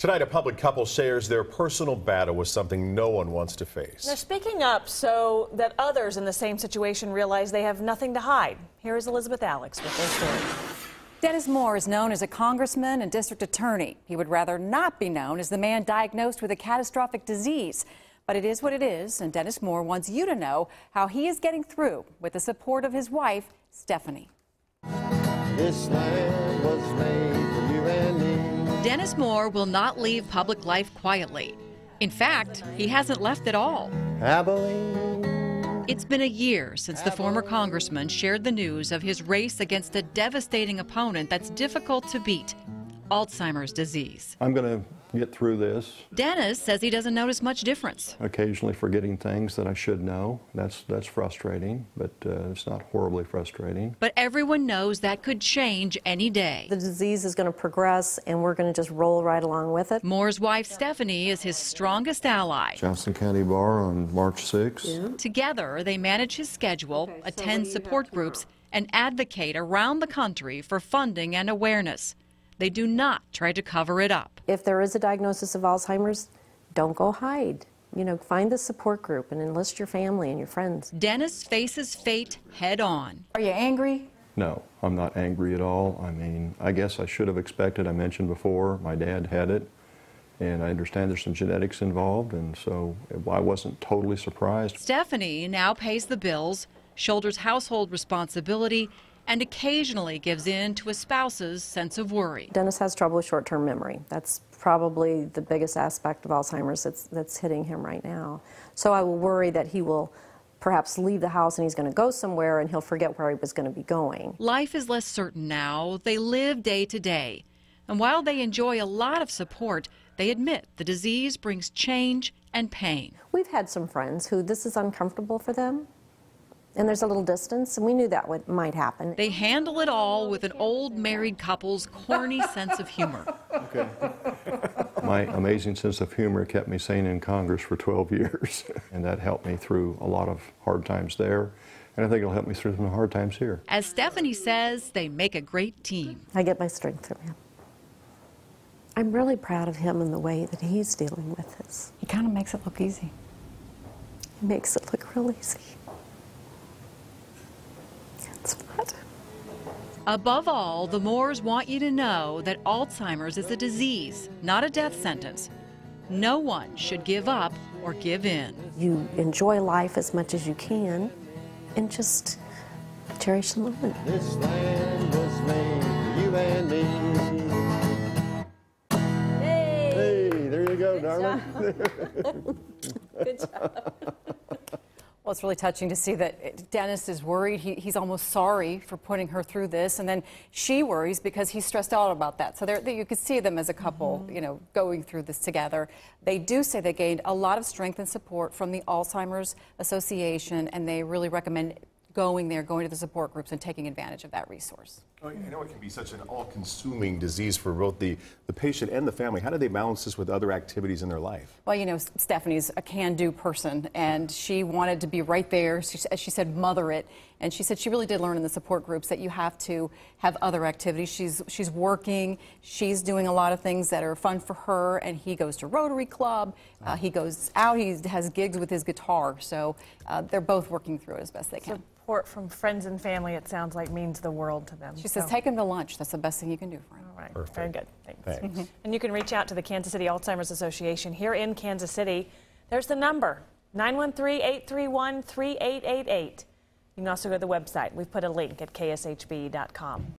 Tonight, a public couple shares their personal battle with something no one wants to face. They're speaking up so that others in the same situation realize they have nothing to hide. Here is Elizabeth Alex with their story. Dennis Moore is known as a congressman and district attorney. He would rather not be known as the man diagnosed with a catastrophic disease. But it is what it is, and Dennis Moore wants you to know how he is getting through with the support of his wife, Stephene. This land was made for you and me. Dennis Moore will not leave public life quietly. In fact, he hasn't left at all. Abilene. It's been a year since the former congressman shared the news of his race against a devastating opponent that's difficult to beat, Alzheimer's disease. I'm going to get through this. Dennis says he doesn't notice much difference. Occasionally forgetting things that I should know. That's frustrating, but it's not horribly frustrating. But everyone knows that could change any day. The disease is going to progress, and we're going to just roll right along with it. Moore's wife, Stephene, is his strongest ally. Johnson County Bar on March 6th. Yeah. Together, they manage his schedule, attend support groups, and advocate around the country for funding and awareness. They do not try to cover it up. If there is a diagnosis of Alzheimer's, don't go hide. You know, find the support group and enlist your family and your friends. Dennis faces fate head on. Are you angry? No, I'm not angry at all. I mean, I guess I should have expected. I mentioned before, my dad had it, and I understand there's some genetics involved, and so I wasn't totally surprised. Stephene now pays the bills, shoulders household responsibility, and occasionally gives in to a spouse's sense of worry. Dennis has trouble with short-term memory. That's probably the biggest aspect of Alzheimer's that's hitting him right now. So I will worry that he will perhaps leave the house and he's going to go somewhere and he'll forget where he was going to be going. Life is less certain now. They live day to day. And while they enjoy a lot of support, they admit the disease brings change and pain. We've had some friends who this is uncomfortable for them. And there's a little distance, and we knew that might happen. They handle it all with an old married couple's corny sense of humor. Okay. My amazing sense of humor kept me sane in Congress for 12 years, and that helped me through a lot of hard times there, and I think it'll help me through some hard times here. As Stephene says, they make a great team. I get my strength from him. I'm really proud of him and the way that he's dealing with this. He kind of makes it look easy. He makes it look real easy. It's not. Above all, the Moores want you to know that Alzheimer's is a disease, not a death sentence. No one should give up or give in. You enjoy life as much as you can and just cherish the moment. This land was made for you and me. Hey! Hey, there you go, darling. Good job. Well, it's really touching to see that Dennis is worried. He's almost sorry for putting her through this, and then she worries because he's stressed out about that. So you could see them as a couple, you know, going through this together. They do say they gained a lot of strength and support from the Alzheimer's Association, and they really recommend going to the support groups and taking advantage of that resource. Oh, I know it can be such an all-consuming disease for both the patient and the family. How do they balance this with other activities in their life? Well, you know, Stephanie's a can-do person, and she wanted to be right there. As she said, mother it. And she said she really did learn in the support groups that you have to have other activities. She's working. She's doing a lot of things that are fun for her, and he goes to Rotary Club. He goes out. He has gigs with his guitar. So they're both working through it as best they can. Support from friends and family, it sounds like, means the world to them. She says, take him to lunch. That's the best thing you can do for him. All right. Perfect. Very good. Thanks. Thanks. And you can reach out to the Kansas City Alzheimer's Association here in Kansas City. There's the number, 913-831-3888. You can also go to the website. We've put a link at kshb.com.